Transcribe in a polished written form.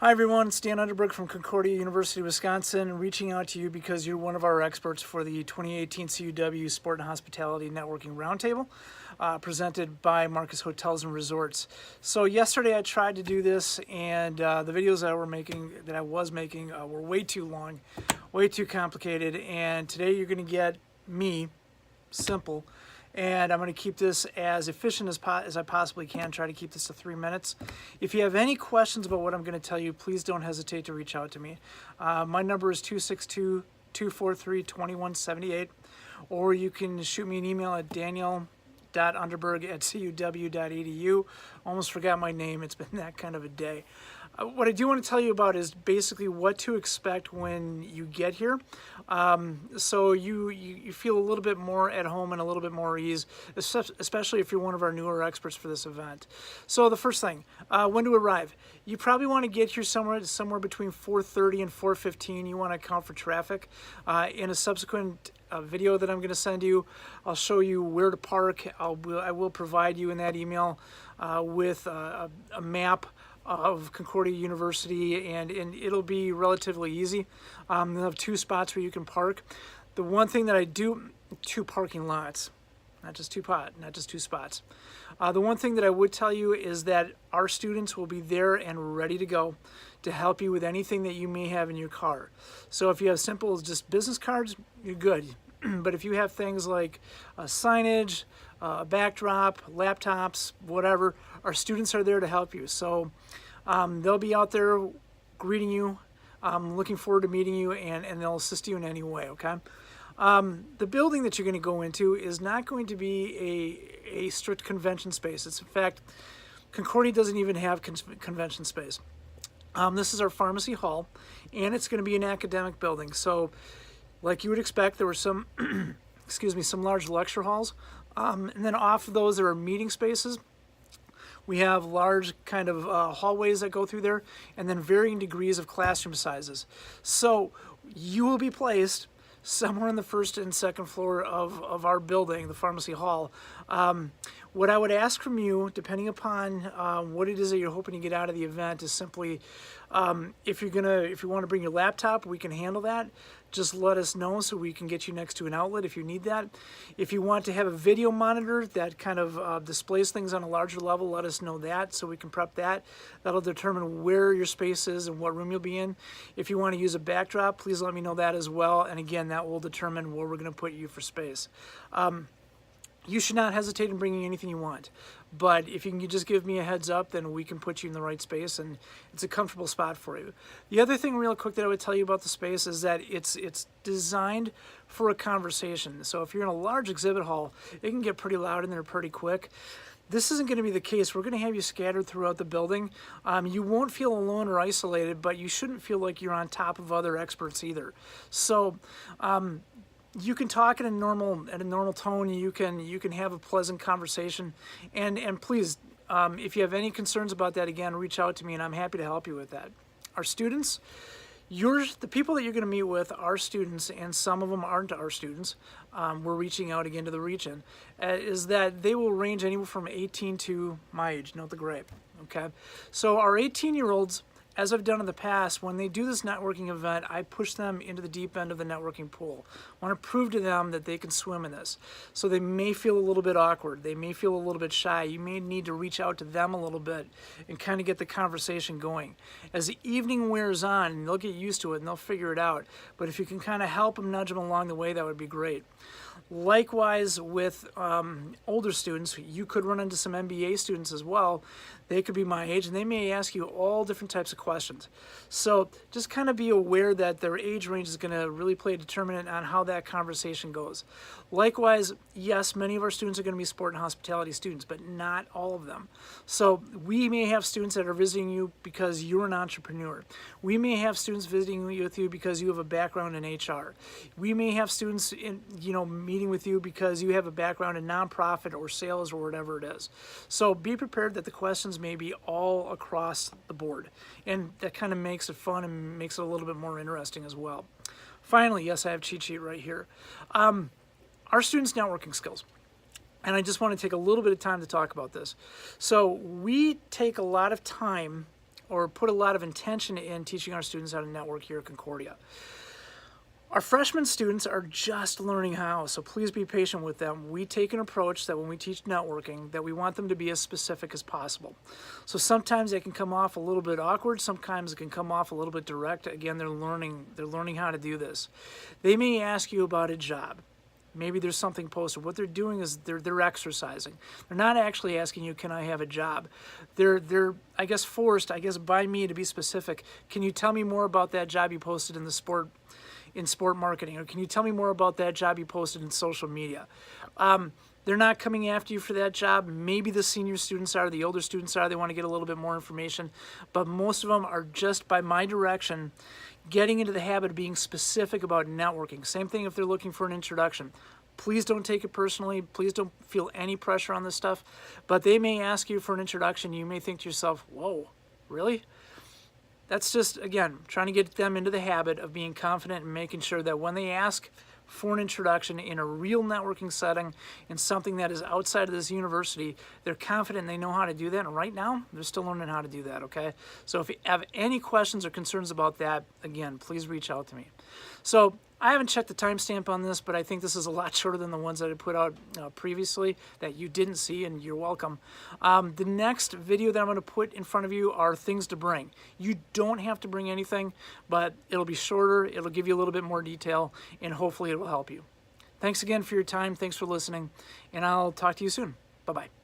Hi everyone, it's Dan Underberg from Concordia University, Wisconsin, reaching out to you because you're one of our experts for the 2018 CUW Sport and Hospitality Networking Roundtable, presented by Marcus Hotels and Resorts. So yesterday I tried to do this, and the videos that I was making were way too long, way too complicated, and today you're going to get me, simple. And I'm going to keep this as efficient as I possibly can, try to keep this to 3 minutes. If you have any questions about what I'm going to tell you, please don't hesitate to reach out to me. My number is 262-243-2178, or you can shoot me an email at daniel.underberg@cuw.edu. Almost forgot my name. It's been that kind of a day. What I do want to tell you about is basically what to expect when you get here, so you feel a little bit more at home and a little bit more ease, especially if you're one of our newer experts for this event. So the first thing, when to arrive. You probably want to get here somewhere between 4:30 and 4:15. You want to account for traffic. In a subsequent video that I'm going to send you, I'll show you where to park. I will provide you in that email with a map of Concordia University, and it'll be relatively easy. They'll have 2 spots where you can park. The one thing that I do, 2 parking lots, not just two spots. The one thing that I would tell you is that our students will be there and ready to go to help you with anything that you may have in your car. So if you have simple just business cards, you're good. But if you have things like signage, a backdrop, laptops, whatever, our students are there to help you. So they'll be out there greeting you, looking forward to meeting you, and they'll assist you in any way, okay? The building that you're going to go into is not going to be a strict convention space. It's, in fact, Concordia doesn't even have convention space. This is our pharmacy hall, and it's going to be an academic building. So like you would expect, there were some, some large lecture halls. And then off of those, there are meeting spaces. We have large kind of hallways that go through there, and then varying degrees of classroom sizes. So you will be placed somewhere on the first and second floor of our building, the pharmacy hall. What I would ask from you, depending upon what it is that you're hoping to get out of the event, is simply if you want to bring your laptop, we can handle that. Just let us know so we can get you next to an outlet if you need that. If you want to have a video monitor that kind of displays things on a larger level, let us know that so we can prep that. That'll determine where your space is and what room you'll be in. If you want to use a backdrop, please let me know that as well. And again, that will determine where we're going to put you for space. You should not hesitate in bringing anything you want, but if you can just give me a heads up, then we can put you in the right space, and it's a comfortable spot for you. The other thing real quick that I would tell you about the space is that it's designed for a conversation. So if you're in a large exhibit hall, it can get pretty loud in there pretty quick. This isn't going to be the case. We're going to have you scattered throughout the building. You won't feel alone or isolated, but you shouldn't feel like you're on top of other experts either. So you can talk at a normal tone. You can have a pleasant conversation, and please, if you have any concerns about that, again, reach out to me, and I'm happy to help you with that. Our students, the people that you're going to meet with are students, and some of them aren't our students. We're reaching out again to the region. Is that they will range anywhere from 18 to my age. Note the gray. Okay, so our 18-year-olds. As I've done in the past, when they do this networking event, I push them into the deep end of the networking pool. I want to prove to them that they can swim in this. So they may feel a little bit awkward. They may feel a little bit shy. You may need to reach out to them a little bit and kind of get the conversation going. As the evening wears on, they'll get used to it and they'll figure it out. But if you can kind of help them, nudge them along the way, that would be great. Likewise with older students, you could run into some MBA students as well. They could be my age, and they may ask you all different types of questions. So just kind of be aware that their age range is going to really play a determinant on how that conversation goes. Likewise, yes, many of our students are going to be sport and hospitality students, but not all of them. So we may have students that are visiting you because you're an entrepreneur. We may have students visiting with you because you have a background in HR. We may have students meeting with you because you have a background in nonprofit or sales or whatever it is. So be prepared that the questions may be all across the board, and that kind of makes it fun and makes it a little bit more interesting as well. Finally, yes, I have a cheat sheet right here. Our students' networking skills. And I just want to take a little bit of time to talk about this. So we take a lot of time or put a lot of intention in teaching our students how to network here at Concordia. Our freshman students are just learning how, so please be patient with them. We take an approach that when we teach networking, that we want them to be as specific as possible. So sometimes they can come off a little bit awkward, sometimes it can come off a little bit direct. Again, they're learning how to do this. They may ask you about a job. Maybe there's something posted. What they're doing is they're exercising. They're not actually asking you, can I have a job? They're I guess forced, by me to be specific. Can you tell me more about that job you posted in sport marketing? Or can you tell me more about that job you posted in social media? They're not coming after you for that job. Maybe the senior students are, the older students are, they want to get a little bit more information. But most of them are just by my direction getting into the habit of being specific about networking. Same thing if they're looking for an introduction. Please don't take it personally. Please don't feel any pressure on this stuff. But they may ask you for an introduction. You may think to yourself, whoa, really? That's just, again, trying to get them into the habit of being confident and making sure that when they ask for an introduction in a real networking setting, in something that is outside of this university, they're confident they know how to do that. And right now, they're still learning how to do that, okay? So if you have any questions or concerns about that, again, please reach out to me. So I haven't checked the timestamp on this, but I think this is a lot shorter than the ones that I put out previously that you didn't see, and you're welcome. The next video that I'm going to put in front of you are things to bring. You don't have to bring anything, but it'll be shorter, it'll give you a little bit more detail, and hopefully it will help you. Thanks again for your time, thanks for listening, and I'll talk to you soon. Bye-bye.